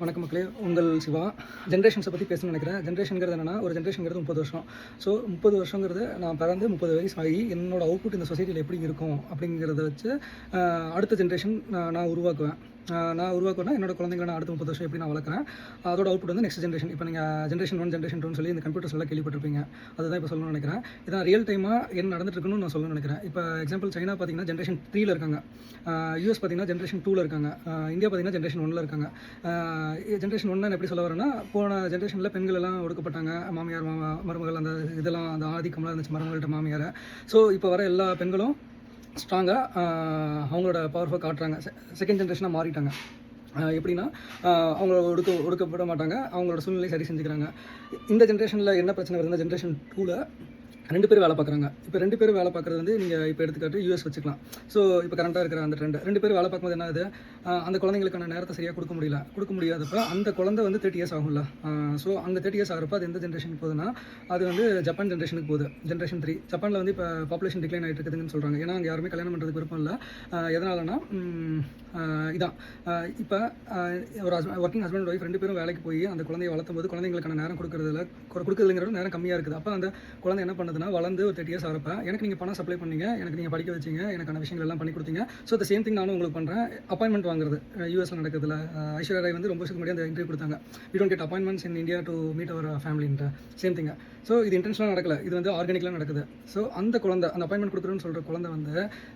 வணக்கம் மக்களே, உங்கள் சிவா. ஜென்ரேஷன்ஸை பற்றி பேசணும்னு நினைக்கிறேன். ஜென்ரேஷனுங்கிறது என்னென்னா, ஒரு ஜென்ரேஷனுங்கிறது 30 வருஷம். ஸோ 30 வருஷங்கிறது நான் பிறந்து 30 வயசு ஆகி என்னோட அவுட்புட் இந்த சொசைட்டியில் எப்படி இருக்கும் அப்படிங்கிறத வச்சு அடுத்த ஜென்ரேஷன் நான் உருவாக்குவேன். நான் உருவாக்குவேன்னா என்னோட குழந்தைங்களை நான் அடுத்த 30 வருஷம் எப்படி நான் வளர்க்குறேன், அதோட அவுட்புட் வந்து நெக்ஸ்ட் ஜென்ரேஷன். இப்போ நீங்கள் ஜென்ரேஷன் 1 ஜென்ரேஷன் 2 சொல்லி இந்த கம்ப்யூட்டர்ஸ் எல்லாம் கேள்விப்பட்டிருப்பீங்க. அதுதான் இப்போ சொல்லணும்னு நினைக்கிறேன். இதான் ரியல் டைமாக என்ன நடந்துட்டு இருக்குன்னு நான் சொல்லணும்னு நினைக்கிறேன். இப்போ எக்ஸாம்பிள் சைனா பார்த்தீங்கன்னா ஜென்ரேஷன் 3ல இருக்காங்க, யூஎஸ் பார்த்தீங்கன்னா ஜென்ரேஷன் 2ல இருக்காங்க, இந்தியா பார்த்தீங்கன்னா ஜென்ரேஷன் 1ல இருக்காங்க. ஜென்ரேஷன் 1 எப்படி சொல்ல வரேன்னா, போன ஜென்ரேஷனில் பெண்கள் எல்லாம் ஒடுக்கப்பட்டாங்க, மாமியார் மருமகள் அந்த இதெல்லாம் அந்த ஆதிக்கம்லாம் இருந்துச்சு மருமகள்கிட்ட மாமியார். ஸோ இப்போ வர எல்லா பெண்களும் ஸ்ட்ராங்காக அவங்களோட பவர்ஃபுல் காட்டுறாங்க. செகண்ட் ஜென்ரேஷனாக மாறிட்டாங்க. எப்படின்னா அவங்கள ஒடுக்கப்பட மாட்டாங்க, அவங்களோட சூழ்நிலை சரி செஞ்சுக்கிறாங்க. இந்த ஜென்ரேஷனில் என்ன பிரச்சனை வருதுன்னா, ஜென்ரேஷன் 2ல் 2 பேர் வேலை பார்க்குறாங்க. இப்போ 2 பேர் வேலை பார்க்குறது வந்து நீங்கள் இப்போ எடுத்துக்காட்டு யூஎஸ் வச்சுக்கலாம். ஸோ இப்போ கரண்ட்டாக இருக்கிற அந்த ட்ரெண்ட் 2 பேர் வேலை பார்க்கும்போது என்ன ஆகுது, அந்த குழந்தைங்களுக்கான நேரத்தை சரியாக கொடுக்க முடியாதப்போ அந்த குழந்தை வந்து 30 இயர்ஸ் ஆகும்ல. ஸோ அங்கே 30 இயர்ஸ் ஆகிறப்ப அது எந்த ஜென்ரேஷனுக்கு போகுதுன்னா, அது வந்து ஜப்பான் ஜென்ரேஷனுக்கு போகுது. ஜென்ரேஷன் 3 ஜப்பானில் வந்து இப்போ பாப்புலேஷன் டிக்ளைன் ஆகிட்டு இருக்குதுன்னு சொல்கிறாங்க. ஏன்னா அங்கே யாருமே கல்யாணம் பண்ணுறதுக்கு விருப்பம் இல்லை. எதனாலனா இதான் இப்போ ஒரு ஒர்க்கிங் ஹஸ்பண்ட் ஒய்ஃப் 2 பேரும் வேலைக்கு போய் அந்த குழந்தைய வளர்த்தும் போது குழந்தைங்களுக்கான நேரம் கொடுக்குறதுங்கிறது நேரம் கம்மியாக இருக்குது. அப்போ அந்த குழந்தை என்ன பண்ணுதுன்னா, வளர்ந்து ஒரு 30 இயர்ஸ் ஆகிறப்ப எனக்கு நீங்கள் பணம் சப்ளை பண்ணீங்க, எனக்கு நீங்கள் படிக்க வச்சிங்க, எனக்கான விஷயங்கள் எல்லாம் பண்ணி கொடுத்தீங்க. ஸோ த சேம் திங் நானும் உங்களுக்கு பண்ணுறேன். அப்பாயின்மெண்ட் வாங்குறது யூஎஸ்ல நடக்கிறதுல ஐஸ்வர்யா ராய் வந்து ரொம்ப வருஷத்துக்கு முன்னாடி அந்த இன்டர்வியூ கொடுத்தாங்க. We don't get appointments in India to meet our ஃபேமிலின்ட்டு. Same thing. ஸோ இது இன்டென்ஷனாக நடக்கல, இது வந்து ஆர்கானிக்கலாக நடக்குது. ஸோ அந்த குழந்தை அந்த அப்பாயின்மெண்ட் கொடுக்குறேன்னு சொல்கிற குழந்தை வந்து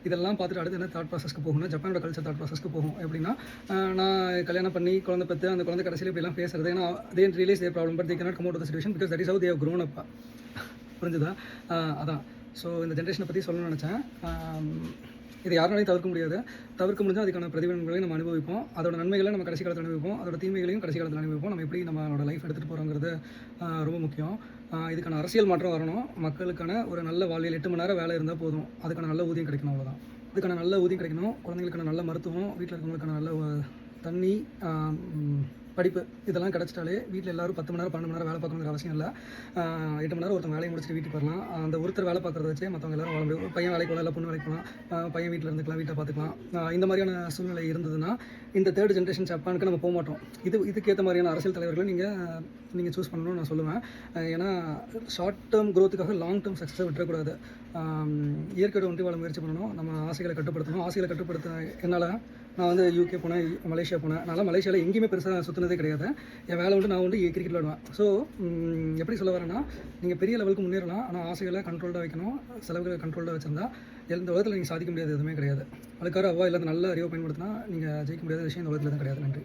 இதெல்லாம் பார்த்துட்டு அடுத்து என்ன தாட் ப்ராசஸ்க்கு போகணும், ஜப்பானோட கல்ச்சர் தாட் ப்ராசஸ்க்கு போகும். எப்படின்னா, நான் கல்யாணம் பண்ணி குழந்தை பற்றி அந்த குழந்தை கடைசியில் இப்படிலாம் பேசுறது, ஏன்னா they realise they problem but they cannot come out of the situation because that is how they have grown up. புரிஞ்சுதா? அதான். ஸோ இந்த ஜென்ரேஷனை பற்றி சொல்லணும்னு நினச்சேன். இது யாராலையும் தவிர்க்க முடிஞ்சால் அதுக்கான பிரதிபலன்களையும் நம்ம அனுபவிப்போம். அதோட நன்மைகளை நம்ம கடைசி காலத்தில் அனுபவிப்போம், அதோட தீமைகளையும் கடைசி காலத்தில் அனுபவிப்போம். நம்ம எப்படி நம்மளோட லைஃப் எடுத்துகிட்டு போகிறோங்கிறது ரொம்ப முக்கியம். இதுக்கான அரசியல் மாற்றம் வரணும். மக்களுக்கான ஒரு நல்ல வாழ்வியல் 8 மணி நேரம் வேலை இருந்தால் போதும், அதுக்கான நல்ல ஊதியம் கிடைக்கணும், அவ்வளோதான். அதுக்கான நல்ல ஊதியம் கிடைக்கணும், குழந்தைங்களுக்கான நல்ல மருத்துவம், வீட்டில் இருக்கவங்களுக்கான நல்ல தண்ணி, படிப்பு, இதெல்லாம் கிடச்சிட்டாலே வீட்டில் எல்லோரும் 10 மணி நேரம் 12 மணி நேரம் வேலை பார்க்கணுங்கிற அவசியம் இல்லை. 8 மணி நேரம் ஒருத்தர் வேலையை முடிச்சுட்டு வீட்டுக்கு வரலாம். அந்த ஒருத்தர் வேலை பார்க்குறத வச்சே மற்றவங்க எல்லாரும் வாழ முடியும். பையன் வேலைக்கு போகலாம், இல்லை பொண்ணு வேலைக்கு போகலாம், பையன் வீட்டில் இருந்துக்கலாம், வீட்டை பார்த்துக்கலாம். இந்த மாதிரியான சூழ்நிலை இருந்ததுன்னா இந்த 3rd ஜென்ரேஷன் ஜப்பானுக்கு நம்ம போக மாட்டோம். இதுக்கேற்ற மாதிரியான அரசியல் தலைவர்களை நீங்கள் சூஸ் பண்ணணும்னு நான் சொல்லுவேன். ஏன்னா ஷார்ட் டேர்ம் க்ரோத்துக்காக லாங் டேர்ம் சக்ஸஸை விட்டுறக்கூடாது. இயற்கையோட ஒன்றி வாழ முயற்சி பண்ணணும். நம்ம ஆசைகளை கட்டுப்படுத்தணும். ஆசைகளை கட்டுப்படுத்த என்னால் நான் வந்து யூகே போனேன், மலேசியா போனேன். நான் மலேசியாவில் எங்கேயுமே பெருசாக சுற்றினதே கிடையாது. என் வேலை வந்து நான் வந்து கிரிக்கெட் விளையாடுவேன். ஸோ எப்படி சொல்ல வரேன்னா, நீங்கள் பெரிய லெவலுக்கு முன்னேறலாம், ஆனால் ஆசைகளை கண்ட்ரோல்டாக வைக்கணும். செலவுகளை கண்ட்ரோல்டாக வச்சிருந்தா எந்த உலகத்தில் நீங்கள் சாதிக்க முடியாது எதுவுமே கிடையாது. அதுக்காக இல்லாத நல்ல அறிவை பயன்படுத்தினா நீங்கள் ஜெயிக்க முடியாத விஷயம் இந்த உலகத்தில் தான் கிடையாது. நன்றி.